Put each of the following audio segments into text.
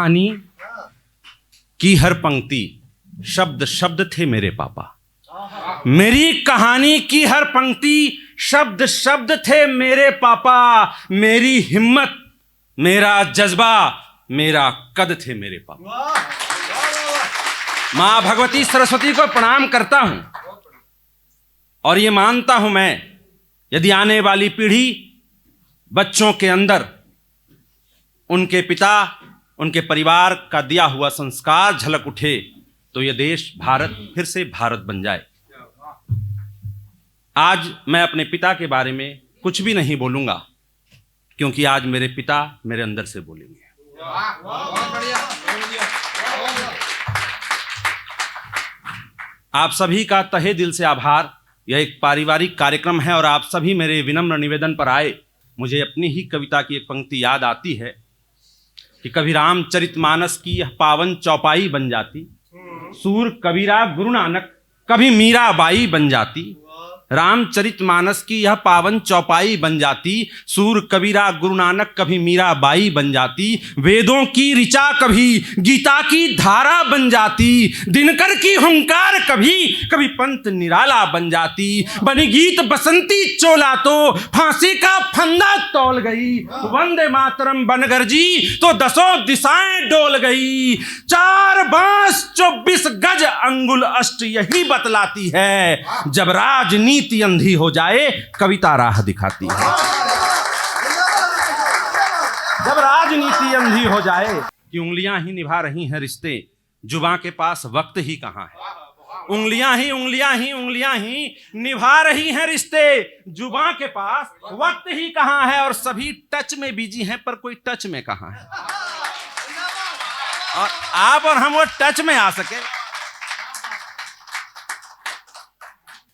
कहानी की हर पंक्ति शब्द शब्द थे मेरे पापा। मेरी कहानी की हर पंक्ति शब्द शब्द थे मेरे पापा। मेरी हिम्मत, मेरा जज्बा, मेरा कद थे मेरे पापा। मां भगवती सरस्वती को प्रणाम करता हूं और ये मानता हूं मैं, यदि आने वाली पीढ़ी बच्चों के अंदर उनके पिता, उनके परिवार का दिया हुआ संस्कार झलक उठे तो यह देश भारत फिर से भारत बन जाए। आज मैं अपने पिता के बारे में कुछ भी नहीं बोलूंगा, क्योंकि आज मेरे पिता मेरे अंदर से बोलेंगे। आप सभी का तहे दिल से आभार। यह एक पारिवारिक कार्यक्रम है और आप सभी मेरे विनम्र निवेदन पर आए। मुझे अपनी ही कविता की एक पंक्ति याद आती है कि कभी रामचरितमानस की यह पावन चौपाई बन जाती, सूर कबीरा गुरु नानक कभी मीराबाई बन जाती। रामचरितमानस की यह पावन चौपाई बन जाती, सूर कबीरा गुरु नानक कभी मीराबाई बन जाती। वेदों की ऋचा कभी गीता की धारा बन जाती, दिनकर की हुंकार कभी कभी पंत निराला बन जाती। बनी गीत बसंती चोला तो फांसी का फंदा तौल गई, वंदे मातरम बन गरजी तो दसों दिशाएं डोल गई। 4 बांस 24 गज अंगुल अष्ट यही बतलाती है, जब राजनीति अंधी हो जाए कविता राह दिखाती है। जब राजनीति अंधी हो जाए कि उंगलियां ही निभा रही हैं रिश्ते, जुबां के पास वक्त ही कहां है। उंगलियां ही निभा रही हैं रिश्ते, जुबां के पास वक्त ही कहां है। और सभी टच में बिजी हैं पर कोई टच में कहां है। और आप और हम वो टच में आ सके।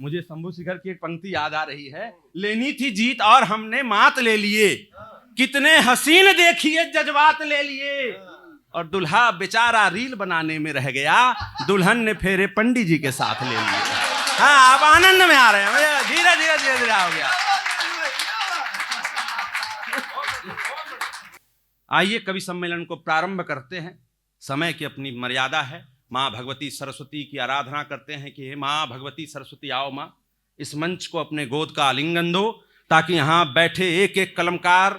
मुझे शंभू शिखर की एक पंक्ति याद आ रही है, लेनी थी जीत और हमने मात ले लिए, कितने हसीन देखिए जज्बात ले लिए। और दुल्हा बेचारा रील बनाने में रह गया, दुल्हन ने फेरे पंडित जी के साथ ले लिए। हाँ, आप आनंद में आ रहे हैं, धीरे धीरे हो गया। आइए कवि सम्मेलन को प्रारंभ करते हैं। समय की अपनी मर्यादा है। माँ भगवती सरस्वती की आराधना करते हैं कि हे माँ भगवती सरस्वती आओ माँ, इस मंच को अपने गोद का आलिंगन दो, ताकि यहाँ बैठे एक एक कलमकार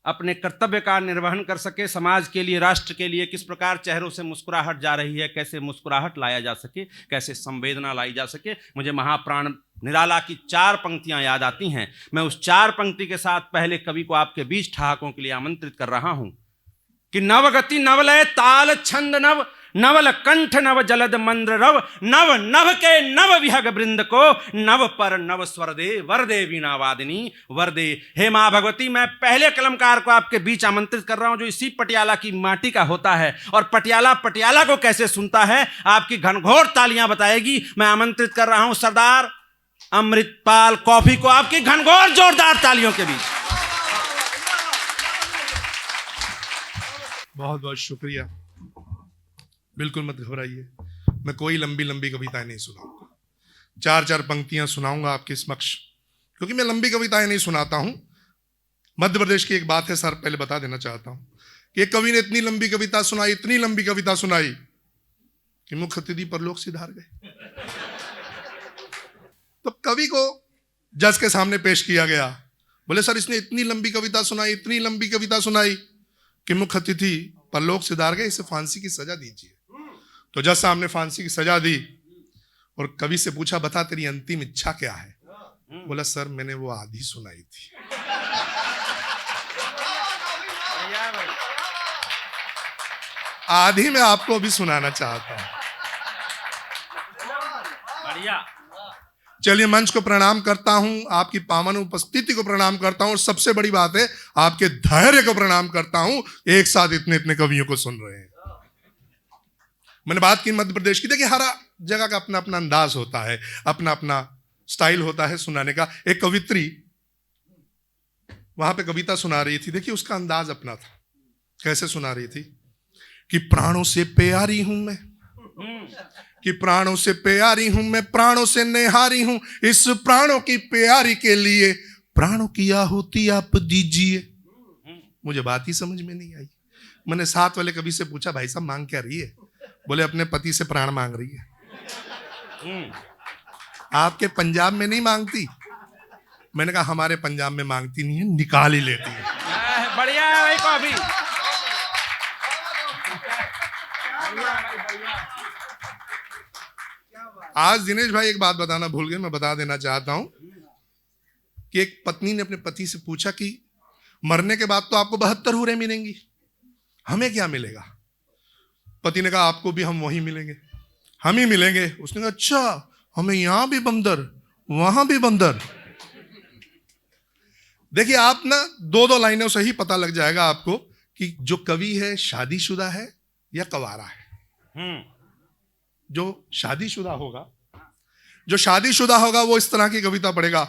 अपने कर्तव्य का निर्वहन कर सके। समाज के लिए, राष्ट्र के लिए किस प्रकार चेहरों से मुस्कुराहट जा रही है, कैसे मुस्कुराहट लाया जा सके, कैसे संवेदना लाई जा सके। मुझे महाप्राण निराला की 4 पंक्तियां याद आती हैं। मैं उस 4 पंक्ति के साथ पहले कवि को आपके बीच ठहाकों के लिए आमंत्रित कर रहा हूं कि नवगति नवलय ताल छंद नव, नवल कंठ नव जलद मंद्र रव, नव नभ के नव विहग वृंद को, नव पर नव स्वर दे वरदे वीणा वादिनी वरदे। हे माँ भगवती, मैं पहले कलमकार को आपके बीच आमंत्रित कर रहा हूं जो इसी पटियाला की माटी का होता है, और पटियाला पटियाला को कैसे सुनता है आपकी घनघोर तालियां बताएगी। मैं आमंत्रित कर रहा हूं सरदार अमृतपाल कॉफी को आपकी घनघोर जोरदार तालियों के बीच। बहुत बहुत शुक्रिया। बिल्कुल मत घबराइए, मैं कोई लंबी लंबी कविताएं नहीं सुनाऊंगा। 4 पंक्तियां सुनाऊंगा आपके समक्ष, क्योंकि मैं लंबी कविताएं नहीं सुनाता हूं। मध्य प्रदेश की एक बात है सर, पहले बता देना चाहता हूं कि एक कवि ने इतनी लंबी कविता सुनाई, इतनी लंबी कविता सुनाई कि मुख्य अतिथि परलोक सिधार गए। तो कवि को जज के सामने पेश किया गया। बोले सर, इसने इतनी लंबी कविता सुनाई, इतनी लंबी कविता सुनाई कि मुख्य अतिथि परलोक सिधार गए, इसे फांसी की सजा दीजिए। तो जज साहब ने फांसी की सजा दी और कवि से पूछा, बता तेरी अंतिम इच्छा क्या है? बोला सर, मैंने वो आधी सुनाई थी। आधी मैं आपको अभी सुनाना चाहता हूं। चलिए, मंच को प्रणाम करता हूं, आपकी पावन उपस्थिति को प्रणाम करता हूं, और सबसे बड़ी बात है आपके धैर्य को प्रणाम करता हूं। एक साथ इतने इतने कवियों को सुन रहे हैं। मैंने बात की मध्य प्रदेश की। देखिए, हर जगह का अपना अपना अंदाज होता है, अपना अपना स्टाइल होता है सुनाने का। एक कवित्री वहां पे कविता सुना रही थी। देखिए, उसका अंदाज अपना था। कैसे सुना रही थी कि प्राणों से प्यारी हूं मैं, कि प्राणों से प्यारी हूं मैं, प्राणों से निहारी हूं, इस प्राणों की प्यारी के लिए प्राणों की आहुति आप दीजिए। मुझे बात ही समझ में नहीं आई। मैंने साथ वाले कवि से पूछा, भाई साहब मांग क्या रही है? बोले अपने पति से प्राण मांग रही है। आपके पंजाब में नहीं मांगती? मैंने कहा हमारे पंजाब में मांगती नहीं है, निकाल ही लेती है। बढ़िया है भाई कॉफी। आज दिनेश भाई एक बात बताना भूल गए, मैं बता देना चाहता हूं कि एक पत्नी ने अपने पति से पूछा कि मरने के बाद तो आपको 72 हूरें मिलेंगी, हमें क्या मिलेगा? पति ने कहा आपको भी हम वहीं मिलेंगे, हम ही मिलेंगे। उसने कहा अच्छा, हमें यहां भी बंदर वहां भी बंदर। देखिए आप ना दो लाइनों से ही पता लग जाएगा आपको कि जो कवि है शादीशुदा है या कवारा है। जो शादीशुदा होगा वो इस तरह की कविता पढ़ेगा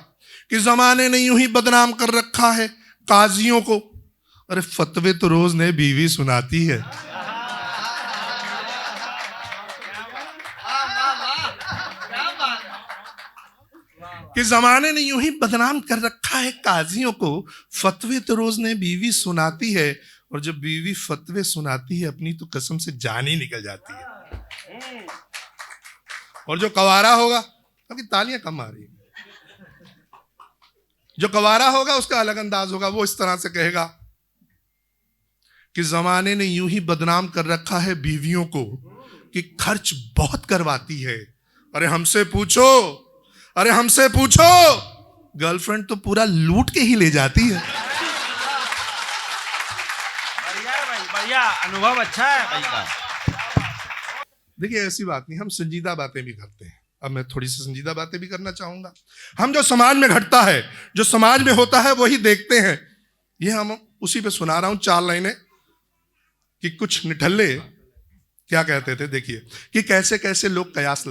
कि जमाने ने यूं ही बदनाम कर रखा है काजियों को। अरे फतवे तो रोज नए बीवी सुनाती है। कि जमाने ने यूं ही बदनाम कर रखा है काजियों को, फतवे तो रोज नए बीवी सुनाती है। और जब बीवी फतवे सुनाती है अपनी तो कसम से जान ही निकल जाती है। और जो कवारा होगा, अभी तालियां कम आ रही है, जो कवारा होगा उसका अलग अंदाज होगा। वो इस तरह से कहेगा कि जमाने ने यूं ही बदनाम कर रखा है बीवियों को कि खर्च बहुत करवाती है। अरे हमसे पूछो, गर्लफ्रेंड तो पूरा लूट के ही ले जाती है। बढ़िया, अनुभव अच्छा है भाई का। देखिए ऐसी बात नहीं, हम संजीदा बातें भी करते हैं। अब मैं थोड़ी सी संजीदा बातें भी करना चाहूंगा। हम जो समाज में घटता है, जो समाज में होता है वही देखते हैं। ये हम उसी पे सुना रहा हूं 4 लाइनें कि कुछ निठल्ले क्या कहते थे। देखिए कि कैसे कैसे लोग कयास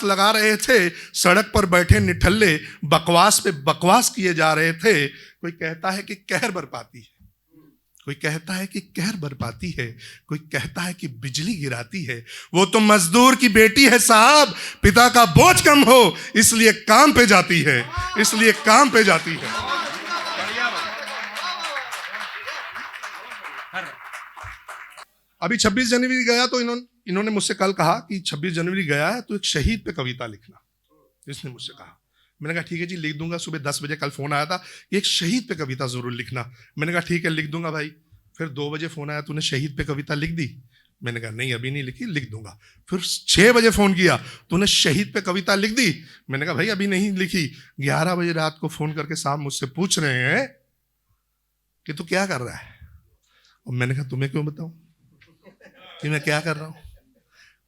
लगा रहे थे, सड़क पर बैठे निठल्ले बकवास पे बकवास किए जा रहे थे। कोई कहता है कि कहर बरपाती है, कोई कहता है कि कहर बरपाती है, कोई कहता है कि बिजली गिराती है। वो तो मजदूर की बेटी है साहब, पिता का बोझ कम हो इसलिए काम पे जाती है। अभी 26 जनवरी गया तो इन्होंने मुझसे कल कहा कि 26 जनवरी गया है तो एक शहीद पे कविता लिखना। इसने मुझसे कहा, मैंने कहा ठीक है जी लिख दूंगा। सुबह 10 बजे कल फोन आया था कि एक शहीद पे कविता जरूर लिखना। मैंने कहा ठीक है लिख दूंगा भाई। फिर 2 बजे फोन आया, तूने शहीद पे कविता लिख दी? मैंने कहा नहीं अभी नहीं लिखी, लिख दूंगा। फिर 6 बजे फोन किया, तूने शहीद पे कविता लिख दी? मैंने कहा भाई अभी नहीं लिखी। 11 बजे रात को फोन करके साहब मुझसे पूछ रहे हैं कि तू क्या कर रहा है। और मैंने कहा तुम्हें क्यों बताऊं कि मैं क्या कर रहा हूं।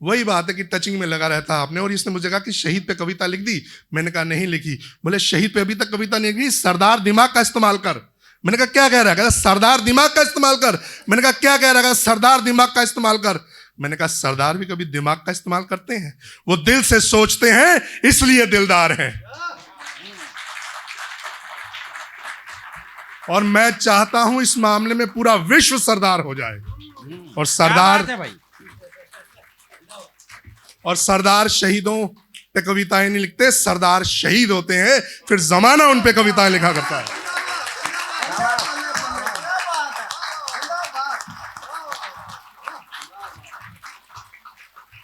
वही बात है कि टचिंग में लगा रहता आपने। और इसने मुझे कहा कि शहीद पे कविता लिख दी? मैंने कहा नहीं लिखी। बोले शहीद पे अभी तक कविता नहीं लिखी, सरदार दिमाग का इस्तेमाल कर। मैंने कहा क्या कह रहा है? कहता सरदार दिमाग का इस्तेमाल कर। मैंने कहा क्या कह रहा है? सरदार दिमाग का इस्तेमाल कर। मैंने कहा सरदार भी कभी दिमाग का इस्तेमाल करते हैं? वो दिल से सोचते हैं इसलिए दिलदार हैं। और मैं चाहता हूं इस मामले में पूरा विश्व सरदार हो जाए। और सरदार शहीदों पे कविताएं नहीं लिखते, सरदार शहीद होते हैं, फिर जमाना उन पे कविताएं लिखा करता है।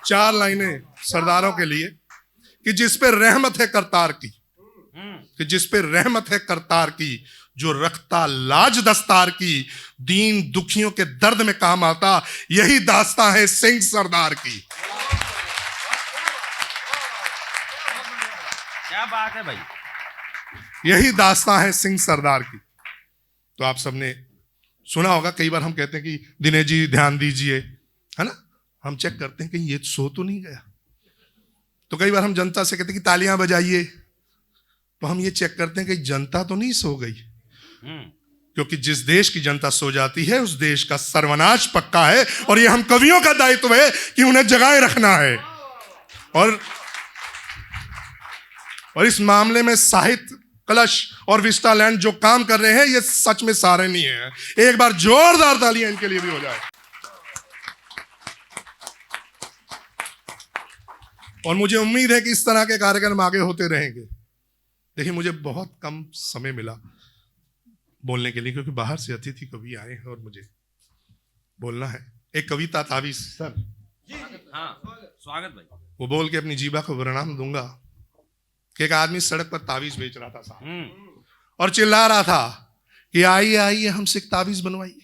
चार लाइनें सरदारों के लिए कि जिस पे रहमत है करतार की, कि जिस पे रहमत है करतार की, जो रखता लाज दस्तार की, दीन दुखियों के दर्द में काम आता, यही दास्तां है सिंह सरदार की। क्या बात है भाई, यही दास्तां है सिंह सरदार की। तो आप सबने सुना होगा, कई बार हम कहते हैं कि दिनेश जी ध्यान दीजिए, है ना। हम चेक करते हैं कि ये सो तो नहीं गया। तो कई बार हम जनता से कहते हैं कि तालियां बजाइए, तो हम ये चेक करते हैं कि जनता तो नहीं सो गई। क्योंकि जिस देश की जनता सो जाती है उस देश का सर्वनाश पक्का है। और ये हम कवियों का दायित्व है कि उन्हें जगाए रखना है। और इस मामले में साहित्य कलश और विस्टालैंड जो काम कर रहे हैं ये सच में सराहनीय है। एक बार जोरदार तालियां इनके लिए भी हो जाए। और मुझे उम्मीद है कि इस तरह के कार्यक्रम आगे होते रहेंगे। देखिए मुझे बहुत कम समय मिला, बोलने के लिए, क्योंकि बाहर से अतिथि कवि आए हैं और मुझे बोलना है। एक कविता तावीज सर, हाँ स्वागत भाई। वो बोल के अपनी जीवा को प्रणाम दूंगा कि एक आदमी सड़क पर तावीज बेच रहा था साहब, और चिल्ला रहा था कि आइए आइए हमसे एक तावीज बनवाइए,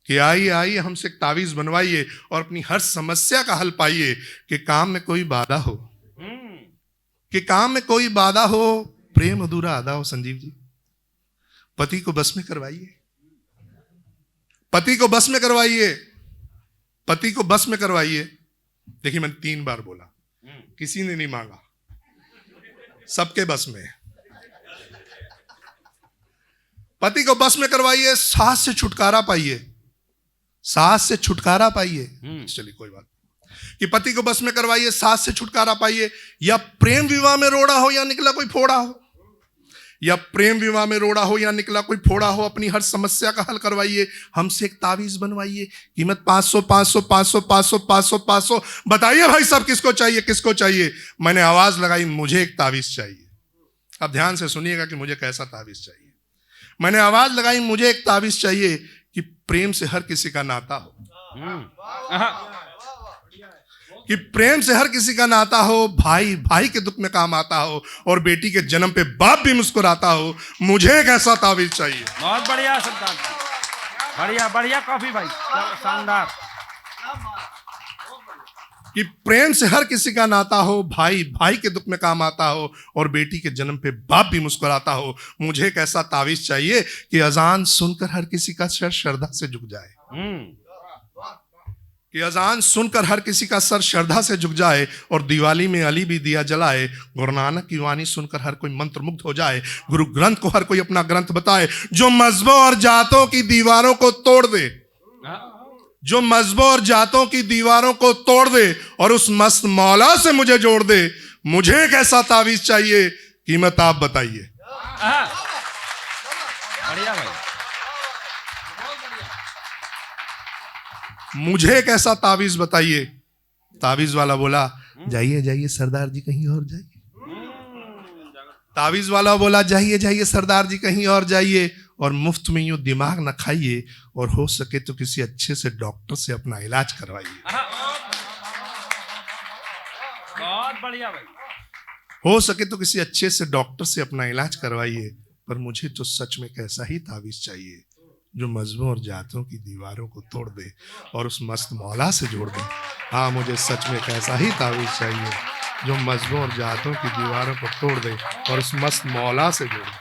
कि आइए आइए हमसे एक तावीज बनवाइए और अपनी हर समस्या का हल पाइए। कि काम में कोई बाधा हो, कि काम में कोई बाधा हो, प्रेम अधूरा आधा हो। संजीव जी, पति को बस में करवाइए, पति को बस में करवाइए, पति को बस में करवाइए। देखिए मैंने 3 बार बोला, किसी ने नहीं मांगा, सबके बस में। पति को बस में करवाइए, सास से छुटकारा पाइए, सास से छुटकारा पाइए। चलिए कोई बात, कि पति को बस में करवाइए, सास से छुटकारा पाइए। या प्रेम विवाह में रोड़ा हो या निकला कोई फोड़ा हो, या प्रेम विवाह में रोड़ा हो या निकला कोई फोड़ा हो, अपनी हर समस्या का हल करवाइए। हमसे एक तावीज बनवाइए, कीमत 500 500 500 500 500 500। बताइए भाई साहब किसको चाहिए, किसको चाहिए? मैंने आवाज लगाई, मुझे एक तावीज चाहिए। अब ध्यान से सुनिएगा कि मुझे कैसा तावीज चाहिए। मैंने आवाज लगाई, मुझे एक तावीज चाहिए कि प्रेम से हर किसी का नाता हो, कि प्रेम से हर किसी का नाता हो, भाई भाई के दुख में काम आता हो, और बेटी के जन्म पे बाप भी मुस्कुराता हो। मुझे एक ऐसा तावीज चाहिए। बहुत बढ़िया सरदार, बढ़िया बढ़िया कॉफी भाई, शानदार। कि प्रेम से हर किसी का नाता हो, भाई भाई के दुख में काम आता हो, और बेटी के जन्म पे बाप भी मुस्कुराता हो। मुझे एक ऐसा तावीज चाहिए कि अजान सुनकर हर किसी का सर श्रद्धा से झुक जाए, कि अजान सुनकर हर किसी का सर श्रद्धा से झुक जाए, और दिवाली में अली भी दिया जलाए। गुरु नानक की वाणी सुनकर हर कोई मंत्र मुग्ध हो जाए, गुरु ग्रंथ को हर कोई अपना ग्रंथ बताए। जो मजहबों और जातों की दीवारों को तोड़ दे, जो मजहबों और जातों की दीवारों को तोड़ दे, और उस मस्त मौला से मुझे जोड़ दे। मुझे एक ऐसा तावीज चाहिए, कीमत आप बताइए। बढ़िया भाई, मुझे एक ऐसा तावीज बताइए। तावीज वाला बोला, जाइए जाइए सरदार जी कहीं और जाइए। तावीज वाला बोला, जाइए जाइए सरदार जी कहीं और जाइए, और मुफ्त में यूं दिमाग न खाइए, और हो सके तो किसी अच्छे से डॉक्टर से अपना इलाज करवाइए। बहुत बढ़िया भाई, हो सके तो किसी अच्छे से डॉक्टर से अपना इलाज करवाइए। पर मुझे तो सच में कैसा ही तावीज चाहिए जो मजहबों और जातों की दीवारों को तोड़ दे और उस मस्त मौला से जोड़ दे। हाँ, मुझे सच में कैसा ही तावीज चाहिए जो मजहबों और जातों की दीवारों को तोड़ दे और उस मस्त मौला से जोड़ दे।